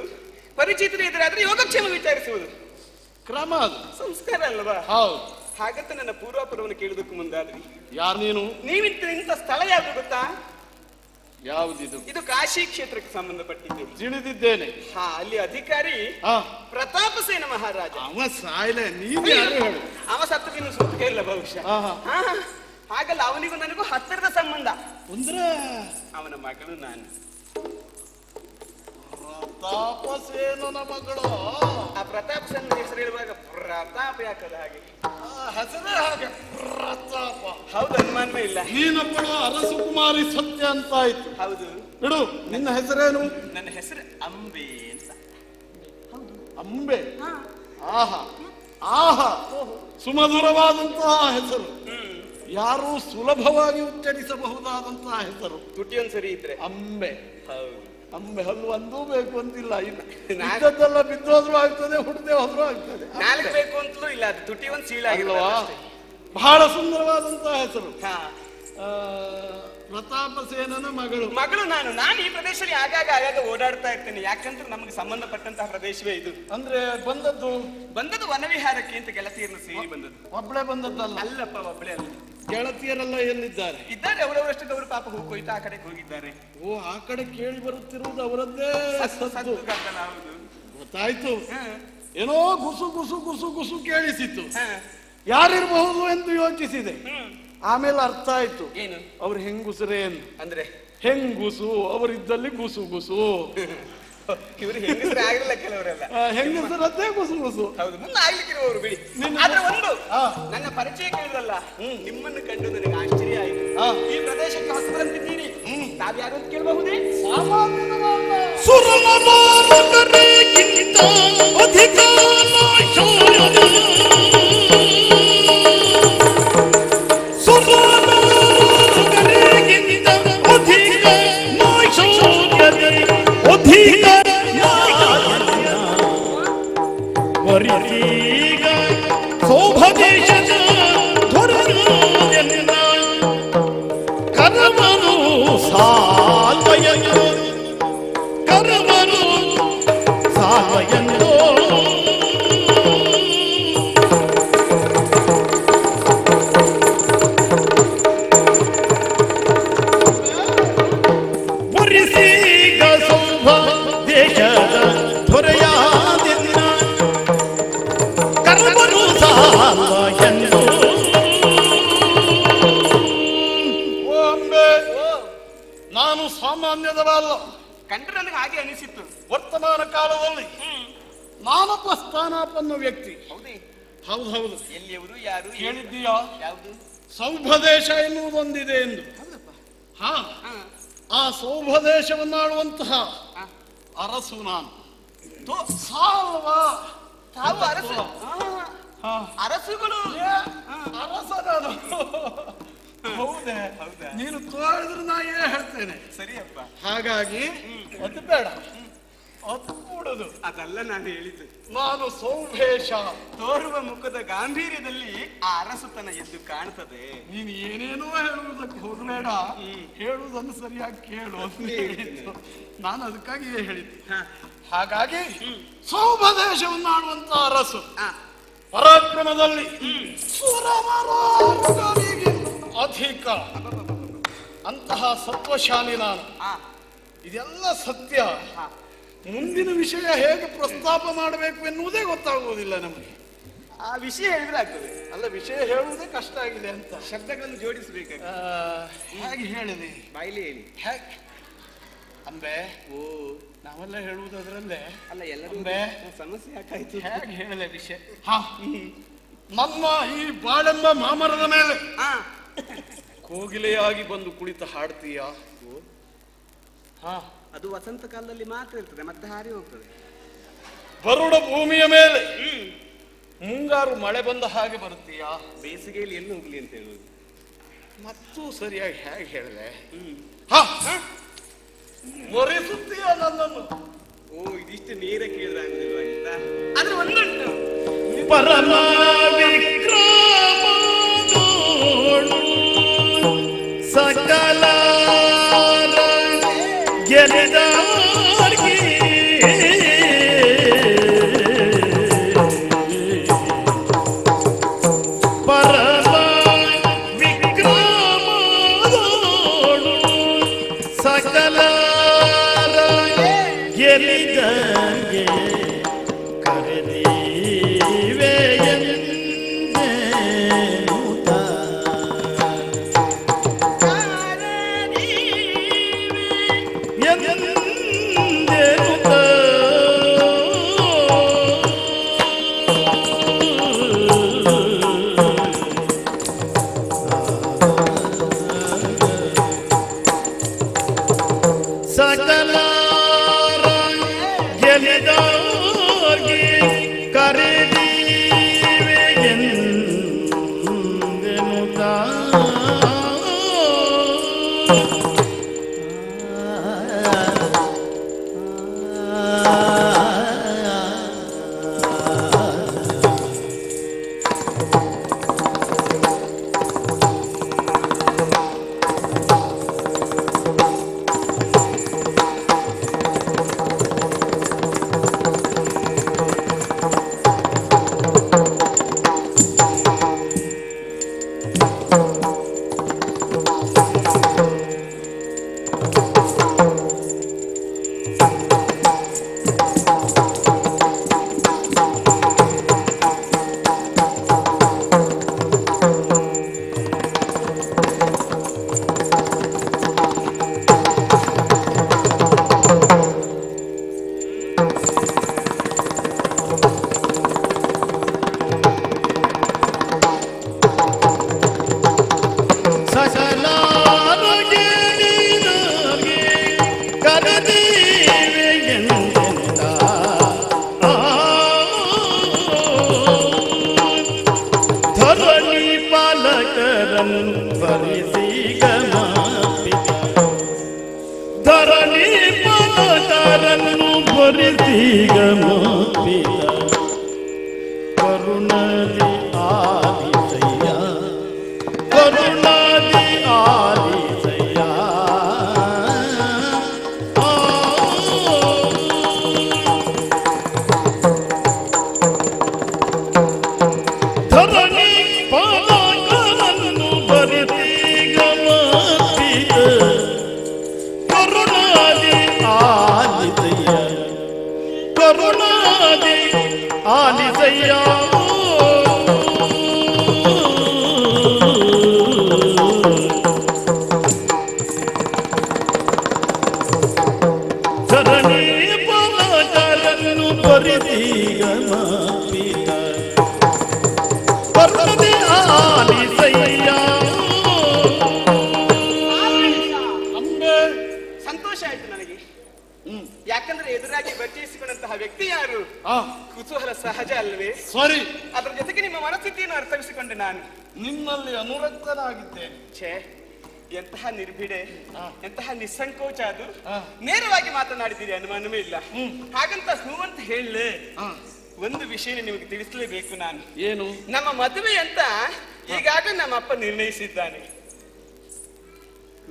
ಪರಿಚಿತರು ಎದುರಾದ್ರೆ ಯೋಗಕ್ಷೇಮ ವಿಚಾರಿಸುವುದು ಕ್ರಮ, ಅದು ಸಂಸ್ಕಾರ ಅಲ್ವಾ? ಹೌದು. ಹಾಗಂತ ನನ್ನ ಪೂರ್ವಾಪರವನ್ನು ಕೇಳುವುದಕ್ಕೆ ಮುಂದಾದ್ರಿ. ಯಾರು ನೀನು? ಇಂಥ ಸ್ಥಳ ಯಾವುದು ಗೊತ್ತಾ? ಯಾವುದಿದು? ಇದು ಕಾಶಿ ಕ್ಷೇತ್ರಕ್ಕೆ ಸಂಬಂಧಪಟ್ಟಿದ್ದು. ತಿಳಿದಿದ್ದೇನೆ. ಅಲ್ಲಿ ಅಧಿಕಾರಿ ಪ್ರತಾಪಸೇನ ಮಹಾರಾಜ. ಅವ ಸಾಯ್ಲೆ, ನೀನು ಯಾರು ಹೇಳು? ಅವ ಸತ್ತು ಇನ್ನು ಸುತ್ತ ಇಲ್ಲ ಬಹುಶಃ. ಹಾಗಲ್ಲ, ಅವನಿಗೂ ನನಗೂ ಹತ್ತಿರದ ಸಂಬಂಧ. ಅಂದ್ರೆ ಅವನ ಮಗಳು ನಾನು. ಪ್ರತಾಪಸೇನನ ಮಗಳು. ಆ ಪ್ರತಾಪಸೇನ ಹೆಸರು ಹೇಳುವಾಗ ಪ್ರತಾಪ ಯಾಕದ ಹಾಗೆ ಹೆಸರೇ ಹಾಗೆ ಪ್ರತಾಪ. ಹೌದು, ಅನುಮಾನವೇ ಇಲ್ಲ. ನೀನೊಬ್ಬಳು ಅರಸಕುಮಾರಿ ಸತ್ಯ ಅಂತ ಆಯ್ತು. ಹೌದು. ಬಿಡು, ನಿನ್ನ ಹೆಸರೇನು? ನನ್ನ ಹೆಸರು ಅಂಬೆ ಅಂತ. ಅಂಬೆ. ಆಹಾ ಆಹಾ, ಸುಮಧುರವಾದಂತಹ ಹೆಸರು. ಯಾರು ಸುಲಭವಾಗಿ ಉಚ್ಚರಿಸಬಹುದಾದಂತಹ ಹೆಸರು. ತುಟಿಯೊಂದು ಸರಿ ಇದ್ರೆ ಅಂಬೆ. ಹೌದು. ಅಂಬೆ ಹಲ್ಲು ಒಂದೂ ಬೇಕು ಅಂತಿಲ್ಲ. ಇದ್ದದ್ದೆಲ್ಲ ಬಿದ್ದೋದ್ರೂ ಆಗ್ತದೆ, ಹುಡ್ದೆ ಹೋದ್ರೂ ಆಗ್ತದೆ. ನಾಲ್ಕು ಬೇಕು ಅಂತಲೂ ಇಲ್ಲ, ಅದು ತುಟಿ ಒಂದು ಸೀಳಾಗಿಲ್ವಾ? ಬಹಳ ಸುಂದರವಾದಂತಹ ಹೆಸರು. ಪ್ರತಾಪಸೇನನ ಮಗಳು. ನಾನು ಈ ಪ್ರದೇಶದಲ್ಲಿ ಆಗಾಗ ಓಡಾಡ್ತಾ ಇರ್ತೇನೆ. ಯಾಕಂದ್ರೆ ನಮಗೆ ಸಂಬಂಧಪಟ್ಟಂತಹ ಪ್ರದೇಶವೇ ಇದು. ಅಂದ್ರೆ ಬಂದದ್ದು ವನವಿಹಾರಕ್ಕೆ ಅಂತ ಗೆಳತಿಯರನ್ನು ಸೇರಿ ಬಂದದ್ದು. ಒಬ್ಳೆ ಬಂದದ್ದಲ್ಲ? ಅಲ್ಲಪ್ಪ, ಒಬ್ಳೆ ಅಲ್ಲ. ಗೆಳತಿಯರೆಲ್ಲ ಎಲ್ಲಿದ್ದಾರೆ? ಇದ್ದಾರೆ, ಅವರವರಷ್ಟಕ್ಕೆ ಅವರು ಪಾಪ ಹೋಗ್ತಾ ಆ ಕಡೆಗೆ ಹೋಗಿದ್ದಾರೆ. ಓ, ಆ ಕಡೆ ಕೇಳಿ ಬರುತ್ತಿರುವುದು ಅವರದ್ದೇ ಸದ್ದು. ಹೌದು, ಗೊತ್ತಾಯ್ತು. ಏನೋ ಗುಸು ಗುಸು ಗುಸು ಗುಸು ಕೇಳಿಸಿತ್ತು. ಯಾರಿರಬಹುದು ಎಂದು ಯೋಚಿಸಿದೆ. ಆಮೇಲೆ ಅರ್ಥ ಆಯ್ತು. ಏನು? ಅವ್ರ ಹೆಂಗುಸರೇನು ಅಂದ್ರೆ ಹೆಂಗುಸು, ಅವರಿದ್ದಲ್ಲಿ ಗುಸು ಗುಸು. ಇವರು ಹೆಂಗಸರು ಆಗಿಲ್ಲ, ಕೆಲವರೆಲ್ಲ ಹೆಂಗಸರದ್ದೇ ಗುಸು ಗುಸು. ಹೌದು, ಮುಂದೆ ಆಗ್ಲಿಕ್ಕಿರುವವರು ಬಿಡಿ. ಆದ್ರೆ ಒಂದು ನನ್ನ ಪರಿಚಯ ಕೇಳಿದ್ರಲ್ಲ, ನಿಮ್ಮನ್ನು ಕಂಡು ನನಗೆ ಆಶ್ಚರ್ಯ ಆಯ್ತು. ಈ ಪ್ರದೇಶಕ್ಕೆ ಹೊಸಬರಂತಿದ್ದೀರಿ, ತಾವ್ಯಾರು ಅಂತ ಕೇಳಬಹುದೇ? ಸುರನರರಿಗಿಂತ ಅಧಿಕ ಸಾಮಾನ್ಯದವಲ್ಲ. ಕಂಡ್ರೆ ನನಗೆ ಹಾಗೆ ಅನಿಸಿತ್ತು. ವರ್ತಮಾನ ಕಾಲದಲ್ಲಿ ನಾನೊಬ್ಬ ಸ್ಥಾನಾಪನ್ನ ವ್ಯಕ್ತಿ. ಹೌದೇ? ಹೌದು. ಎಲ್ಲಿಯವರು, ಯಾರು, ಕೇಳಿದ್ದೀಯಾ? ಯಾವುದು? ಸೌಭದೇಶ ಎನ್ನುವುದೊಂದಿದೆ ಎಂದು. ಹಾ, ಆ ಸೌಭದೇಶವನ್ನಾಡುವಂತಹ ಅರಸು ನಾನು. ಸಾಲ್ವಾ ತಾವು ಅರಸು? ಅರಸುಗಳು ಅರಸ ನಾನು. ಹೌದೇ? ನೀನು ತೋರಿದ್ರೆ ನಾ ಏನ್ ಹೇಳ್ತೇನೆ. ಸರಿಯಪ್ಪ. ಹಾಗಾಗಿ ಅದು ಬೇಡ, ಅದು ಕೂಡದು. ಅದಲ್ಲ ನಾನು ಹೇಳಿದ್ದು. ನಾನು ಸೌಭೇಶ. ತೋರುವ ಮುಖದ ಗಾಂಭೀರ್ಯದಲ್ಲಿ ಆ ಅರಸುತನ ಎದ್ದು ಕಾಣ್ತದೆ. ನೀನು ಏನೇನೋ ಹೇಳುವುದಕ್ಕೆ ಹೋಗಬೇಡ, ಹೇಳುವುದನ್ನು ಸರಿಯಾಗಿ ಕೇಳು ಅಂತ ಹೇಳಿದ್ದು. ನಾನು ಅದಕ್ಕಾಗಿಯೇ ಹೇಳಿದ್ದೆ. ಹಾಗಾಗಿ ಸೌಭದೇಶವನ್ನಾಡುವಂತ ಅರಸು ಪರಾಕ್ರಮದಲ್ಲಿ ಅಧಿಕ ಅಂತಹ ಸತ್ವಶಾಲಿ ನಾನು. ಇದೆಲ್ಲ ಸತ್ಯ. ಮುಂದಿನ ವಿಷಯ ಹೇಗೆ ಪ್ರಸ್ತಾಪ ಮಾಡಬೇಕು ಎನ್ನುವುದೇ ಗೊತ್ತಾಗುವುದಿಲ್ಲ ನಮಗೆ. ಆ ವಿಷಯ ಹೇಳಿದ್ರೆ ಆಗ್ತದೆ. ಅಲ್ಲ, ವಿಷಯ ಹೇಳುವುದೇ ಕಷ್ಟ ಆಗಿದೆ ಅಂತ. ಶಬ್ದಗಳನ್ನು ಜೋಡಿಸಬೇಕಾಗ್ತದೆ. ಹೇಗೆ ಹೇಳಿದೆ? ಬಾಯಿಲಿ ಹೇಳಿ. ಹೇಗೆ ಅಂಬೆ? ಓ, ನಾವೆಲ್ಲ ಹೇಳುವುದರಲ್ಲೇ ಅಲ್ಲ, ಎಲ್ಲರೂ ಸಮಸ್ಯೆ ಯಾಕಾಯ್ತು? ಹೇಗೆ ಹೇಳಿದೆ ವಿಷಯ? ನಮ್ಮ ಈ ಬಾಳೆಂಬ ಮಾಮರದ ಮೇಲೆ ಕೋಗಿಲೆಯಾಗಿ ಬಂದು ಕುಳಿತ ಹಾಡ್ತೀಯ. ಅದು ವಸಂತ ಕಾಲದಲ್ಲಿ ಮಾತ್ರ ಇರ್ತದೆ, ಮತ್ತೆ ಹಾರಿ ಹೋಗ್ತದೆ. ಬರುಡ ಭೂಮಿಯ ಮೇಲೆ ಮುಂಗಾರು ಮಳೆ ಬಂದ ಹಾಗೆ ಬರುತ್ತೀಯ. ಬೇಸಿಗೆಯಲ್ಲಿ ಎಲ್ಲಿ ಹೋಗ್ಲಿ ಅಂತ ಹೇಳುವುದು. ಮತ್ತು ಸರಿಯಾಗಿ ಹೇಗೆ ಹೇಳಿದೆ? ಮೊರೆಸುತ್ತೀಯ ನನ್ನನ್ನು. ಓ, ಇದಿಷ್ಟು ನೇರ ಕೇಳಿದ ಆದ್ರೆ ಒಂದುಂಟು. ಪರಮ ವಿಕ್ರಮದೋಳು ಸಕಲ ಗೆಲಿದವರ್ಗಿ ಪರಮ ವಿಕ್ರಮದೋಳು ಸಕಲ ಗೆಲಿದವರ್ಗೆ ಕರೆದೀವೆ ಸಕಲ ಗೆಲಿದವರ್ಗೆ ಕರೆದೀವೆ ಎಂದೆನುತ ಧರಣಿ ಪದಕರನ್ನು ಬರಿದೀಗ ಮಾಪಿದ ಕರುಣದಿ ಆದಿಸಯ್ಯ ಕರುಣದಿ ಆದಿಸಯ್ಯ ಧರಣಿ ಪದಕರನ್ನು ಬರಿದೀಗ ಮಾಪಿದ ಕರುಣಾದಿ ಆದಿತಯ್ಯ ಕರುಣಾದಿ ಸರಿ, ಅದರ ಜೊತೆಗೆ ನಿಮ್ಮ ಮನಸ್ಥಿತಿಯನ್ನು ಅರ್ಥವಿಸಿಕೊಂಡೆ ನಾನು. ನಿನ್ನಲ್ಲಿ ಅನುರಕ್ತನಾಗಿದ್ದೇನೆ. ಛೇ, ಎಂತಹ ನಿರ್ಭಿಡೆ, ಎಂತಹ ನಿಸ್ಸಂಕೋಚ. ಅದು ನೇರವಾಗಿ ಮಾತನಾಡಿದ್ದೀರಿ, ಅನುಮಾನವೇ ಇಲ್ಲ. ಹಾಗಂತ ಹೂವಂತ ಹೇಳಲೆ ಒಂದು ವಿಷಯ ನಿಮಗೆ ತಿಳಿಸಲೇಬೇಕು ನಾನು. ಏನು? ನಮ್ಮ ಮದುವೆ ಅಂತ ಈಗಾಗಲೇ ನಮ್ಮ ಅಪ್ಪ ನಿರ್ಣಯಿಸಿದ್ದಾನೆ.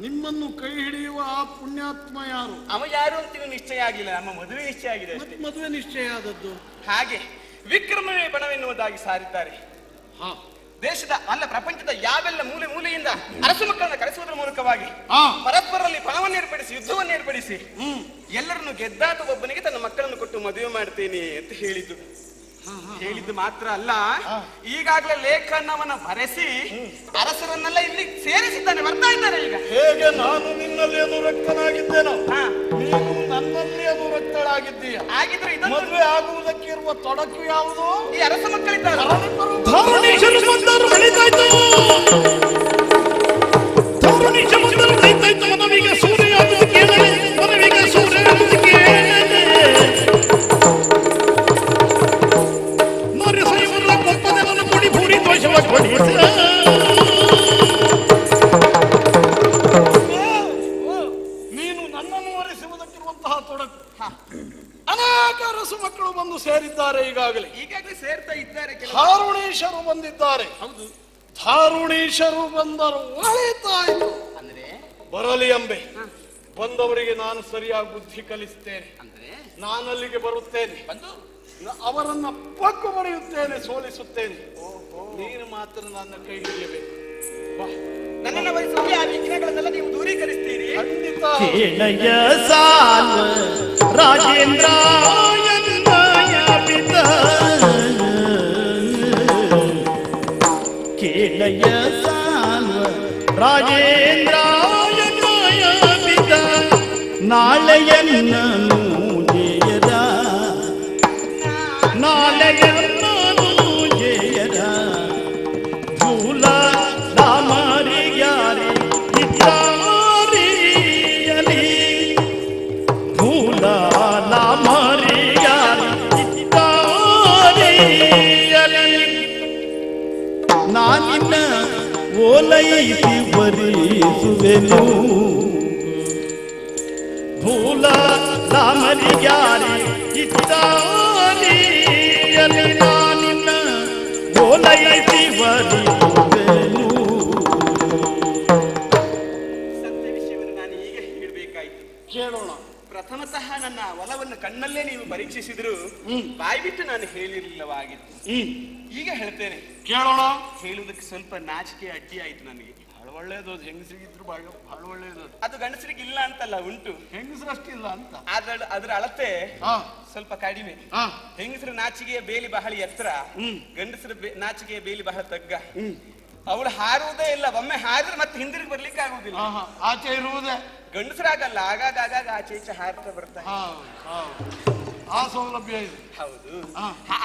ನಿಮ್ಮನ್ನು ಕೈ ಹಿಡಿಯುವ ಆ ಪುಣ್ಯಾತ್ಮ ಯಾರು? ಅವ ಯಾರು ಅಂತ ನಿಶ್ಚಯ ಆಗಿಲ್ಲ, ನಮ್ಮ ಮದುವೆ ನಿಶ್ಚಯ ಆಗಿದೆ ಅಷ್ಟೇ. ಮದುವೆ ನಿಶ್ಚಯ ಆದದ್ದು ಹಾಗೆ ವಿಕ್ರಮವೇ ಬಣವೆನ್ನುವುದಾಗಿ ಸಾರಿದ್ದಾರೆ. ದೇಶದ ಅಲ್ಲ, ಪ್ರಪಂಚದ ಯಾವೆಲ್ಲ ಮೂಲೆ ಮೂಲೆಯಿಂದ ಅರಸು ಮಕ್ಕಳನ್ನ ಕರೆಸುವುದರ ಮೂಲಕವಾಗಿ ಪರಸ್ಪರರಲ್ಲಿ ಪಣವನ್ನು ಏರ್ಪಡಿಸಿ, ಯುದ್ಧವನ್ನು ಏರ್ಪಡಿಸಿ ಎಲ್ಲರನ್ನು ಗೆದ್ದಾಟ ಒಬ್ಬನಿಗೆ ತನ್ನ ಮಕ್ಕಳನ್ನು ಕೊಟ್ಟು ಮದುವೆ ಮಾಡ್ತೇನೆ ಅಂತ ಹೇಳಿದ್ದು. ಹೇಳಿದ್ದು ಮಾತ್ರ ಅಲ್ಲ, ಈಗಾಗಲೇ ಲೇಖನವನ್ನ ಬರೆಸಿ ಅರಸರನ್ನೆಲ್ಲ ಇಲ್ಲಿ ಸೇರಿಸಿದ್ದಾನೆ, ಬರ್ತಾ ಇದ್ದಾನೆ ಈಗ. ಹೇಗೆ ನಾನು ನಿನ್ನಲ್ಲಿ ಅನುರಕ್ತನಾಗಿದ್ದೇನೋ, ನೀನು ನನ್ನಲ್ಲಿ ಅನುರಕ್ತಳಾಗಿದ್ದೀಯ. ಹಾಗಿದ್ರೆ ಇದನ್ನು ಮದುವೆ ಆಗುವುದಕ್ಕೆ ಇರುವ ತೊಡಕು ಯಾವುದು? ಈ ಅರಸ ಮಕ್ಕಳಿದ್ದಾರೆ. ಧರಣೀಶರು ಬಂದರು ಬೆಳೀತಾಯ್ತು, ಧರಣೀಶ ಬಂದರು ಬೆಳೀತಾಯ್ತು. ಮನವಿಗೆ ಸೂರ್ಯ ಆಗುವುದು ಕೇಳಲೆ, ಮನವಿಗೆ ಸೂರ್ಯ ಆಗುವುದು ಕೇಳಲೆ. ನರಸಿಂಹರ ಕೊಪ್ಪದೆಲ್ಲ ಮುಡಿ ಭೂರಿ ದ್ವೇಷವಾಗಿ ಹೊಡೆಯಿಸ. ನೀನು ನನ್ನನ್ನು ವರಿಸುವುದಕ್ಕಿರುವಂತಹ ತೊಡಕು. ಅನೇಕ ಅರಸು ಮಕ್ಕಳು ಬಂದು ಸೇರಿದ್ದಾರೆ. ಈಗಾಗಲೇ ಸೇರ್ತಾ ಇದ್ದಾರೆ. ಧಾರುಣೀಶರು ಬಂದಿದ್ದಾರೆ. ಹೌದು, ಧಾರುಣೀಶರು ಬಂದರು, ಒಳಿತಾಯ್ತು. ಅಂದ್ರೆ ಬರಲಿ ಅಂಬೆ, ಬಂದವರಿಗೆ ನಾನು ಸರಿಯಾಗಿ ಬುದ್ಧಿ ಕಲಿಸ್ತೇನೆ. ಅಂದ್ರೆ ನಾನಲ್ಲಿಗೆ ಬರುತ್ತೇನೆ, ಬಂದು ಅವರನ್ನ ಪಕ್ಕು ಬರೆಯುತ್ತೇನೆ, ಸೋಲಿಸುತ್ತೇನೆ. ನೀನು ಮಾತ್ರ ನನ್ನ ಕೈ ಹಿಡಿಯಬೇಕು. ನನ್ನನ್ನು ವಹಿಸುವ ಆ ವಿಘ್ನಗಳನ್ನೆಲ್ಲ ನೀವು ದೂರೀಕರಿಸ್ತೀರಿ. ಖಂಡಿತ. ಕೇಳಯ ಸಾಲ ರಾಜೇಂದ್ರ ಪಿತ, ಕೇಳಯ ಸಾಲ ರಾಜೇಂದ್ರ ಪಿತ, ನಾಳೆಯನ್ನನು ಜಯರ, ನಾಳೆಯನ್ನನು ಜಯರ, ಧೂಲ ದಾಮರಿಯಾರಿ ಇತ್ತಾರಿಯಲಿ, ಧೂಲ ದಾಮರಿಯಾರಿ ಇತ್ತಾರಿಯಲಿ. ನಾನಿನ್ನ ಓಲೈಸಿ ಬರಿಸುವೆನು, ಧೂಲ ದಾಮರಿಯಾರಿ ಇತ್ತಾರಿಯಲಿ. ನಾನಿನ್ನ ಓಲೈಸಿ ಬರಿಸುವೆನು. ಸತ್ಯ ವಿಷಯವನ್ನು ನಾನು ಈಗ ಹೇಳಬೇಕಾಯ್ತು. ಕೇಳೋಣ. ಪ್ರಥಮತಃ ನನ್ನ ಒಲವನ್ನು ಕಣ್ಣಲ್ಲೇ ನೀವು ಪರೀಕ್ಷಿಸಿದ್ರು ಬಾಯಿ ಬಿಟ್ಟು ನಾನು ಹೇಳಿರಲಿಲ್ಲವಾಗಿತ್ತು. ಈಗ ಹೇಳ್ತೇನೆ, ಕೇಳೋಣ. ಹೇಳುವುದಕ್ಕೆ ಸ್ವಲ್ಪ ನಾಚಿಕೆ ಅಡ್ಡಿ ಆಯ್ತು ನನಗೆ. ಬಹಳ ಒಳ್ಳೇದು, ಹೆಂಗಸರಿಗಿದ್ರು ಬಹಳ ಒಳ್ಳೇದು. ಅದು ಗಂಡಸರಿಗೆ ಇಲ್ಲ ಅಂತಲ್ಲ, ಉಂಟು. ಹೆಂಗಸರಷ್ಟಿಲ್ಲ ಅಂತ. ಅದರ ಅಳತೆ ಹಾ, ಸ್ವಲ್ಪ ಕಡಿಮೆ. ಹಾ. ಹೆಂಗಸರ ನಾಚಿಕೆಯ ಬೇಲಿ ಬಹಳ ಎತ್ತರ, ಗಂಡಸರ ನಾಚಿಕೆಯ ಬೇಲಿ ಬಹಳ ತಗ್ಗ. ಅವಳು ಹಾರುವುದೇ ಇಲ್ಲ, ಒಮ್ಮೆ ಹಾರಿದ್ರೆ ಮತ್ತೆ ಹಿಂದಿರುಗಿ ಬರ್ಲಿಕ್ಕೆ ಆಗುದಿಲ್ಲ. ಆಚೆ ಇರುವುದೇ. ಗಂಡಸರಾಗಲ್ಲ, ಆಗಾಗ ಆಚೆ ಈಚೆ ಹಾರ್ತಾ ಬರ್ತಾ. ಆ ಸೌಲಭ್ಯ ಇದೆ. ಹೌದು.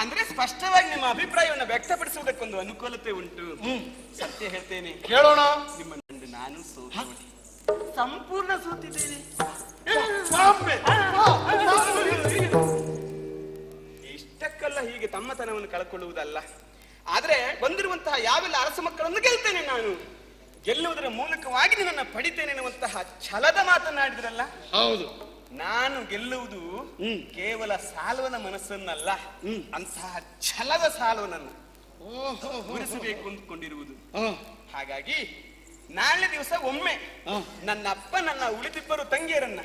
ಅಂದ್ರೆ ಸ್ಪಷ್ಟವಾಗಿ ನಿಮ್ಮ ಅಭಿಪ್ರಾಯವನ್ನು ವ್ಯಕ್ತಪಡಿಸುವುದಕ್ಕೊಂದು ಅನುಕೂಲತೆ ಉಂಟು. ಸತ್ಯ ಹೇಳ್ತೇನೆ, ಕೇಳೋಣ. ನಿಮ್ಮ ಗಂಡು ನಾನು ಸಂಪೂರ್ಣ ಸೋತಿದ್ದೇನೆ. ಇಷ್ಟಕ್ಕಲ್ಲ ಹೀಗೆ ತಮ್ಮತನವನ್ನು ಕಳ್ಕೊಳ್ಳುವುದಲ್ಲ, ಆದ್ರೆ ಬಂದಿರುವಂತಹ ಯಾವೆಲ್ಲ ಅರಸ ಮಕ್ಕಳನ್ನು ಗೆಲ್ತೇನೆ ನಾನು. ಗೆಲ್ಲುವುದರ ಮೂಲಕವಾಗಿ ನಿನ್ನನ್ನ ಪಡಿತೇನೆ ಎನ್ನುವಂತಹ ಛಲದ ಮಾತನಾಡಿದ್ರಲ್ಲ. ಹೌದು. ನಾನು ಗೆಲ್ಲುವುದು ಕೇವಲ ಸಾಲುವನ ಮನಸ್ಸನ್ನಲ್ಲ, ಅಂತಹ ಛಲದ ಸಾಲುವನನ್ನು ಉಳಿಸಬೇಕು ಅಂದ್ಕೊಂಡಿರುವುದು. ಹಾಗಾಗಿ ನಾಳೆ ದಿವಸ ಒಮ್ಮೆ ನನ್ನ ಅಪ್ಪ ನನ್ನ ಉಳಿದಿಬ್ಬರು ತಂಗಿಯರನ್ನ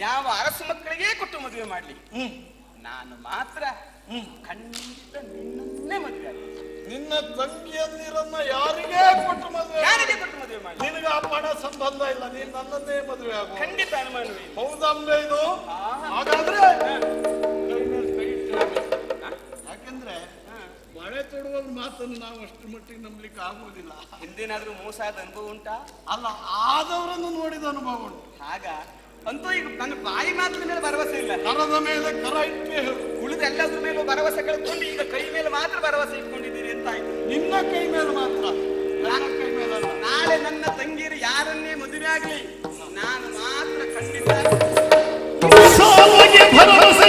ಯಾವ ಅರಸು ಮಕ್ಕಳಿಗೆ ಕೊಟ್ಟು ಮದುವೆ ಮಾಡ್ಲಿ, ನಾನು ಮಾತ್ರ ಖಂಡಿತ ನಿನ್ನನ್ನೇ ಮದುವೆ ಆಗಲಿ. ನಿನ್ನ ತಂಗಿಯಂದಿರನ್ನ ಯಾರಿಗೇ ಕೊಟ್ಟು ಮದುವೆ ಮಾಡಿ. ನಿನಗೆ ಆ ಪಣ ಸಂಬಂಧ ಇಲ್ಲ, ನೀನ್ ನನ್ನನ್ನೇ ಮದುವೆ ಆಗುವ. ಖಂಡಿತ ಅನುಮಾನವೇ. ಹೌದಂಬೆ ಇದು. ಹಾಗಾದ್ರೆ ಕೈ ಮೇಲೆ ಕೈ ಇಟ್ಟಬೇಕು. ಯಾಕೆಂದ್ರೆ ಮಳೆ ತೊಡುವ ಮಾತನ್ನು ನಾವು ಅಷ್ಟು ಮಟ್ಟಿಗೆ ನಂಬಲಿಕ್ಕೆ ಆಗುವುದಿಲ್ಲ. ಹಿಂದೇನಾದ್ರೂ ಮೋಸ ಆದ ಅನುಭವ ಉಂಟಾ? ಅಲ್ಲ, ಆದವರನ್ನು ನೋಡಿದ ಅನುಭವ ಉಂಟು. ಆಗ ಅಂತೂ ಈಗ ನನ್ನ ಬಾಯಿ ಮಾತಿನ ಮೇಲೆ ಭರವಸೆ ಇಲ್ಲ, ಕರದ ಮೇಲೆ ಕರ ಇಟ್ಟೇ ಉಳಿದ ಎಲ್ಲದ್ರ ಮೇಲೂ ಭರವಸೆ ಕಳ್ಕೊಂಡು ಈಗ ಕೈ ಮೇಲೆ ಮಾತ್ರ ಭರವಸೆ ಇಟ್ಕೊಂಡಿದ್ದೀರಿ ಅಂತ ಆಯ್ತು. ನಿನ್ನ ಕೈ ಮೇಲೆ ಮಾತ್ರ, ನನ್ನ ಕೈ ಮೇಲಲ್ಲ. ನಾಳೆ ನನ್ನ ತಂಗಿಯರು ಯಾರನ್ನೇ ಮದುವೆ ಆಗ್ಲಿ, ನಾನು ಮಾತ್ರ ಖಂಡಿತ ಸಾಲಗೆ ಭರವಸೆ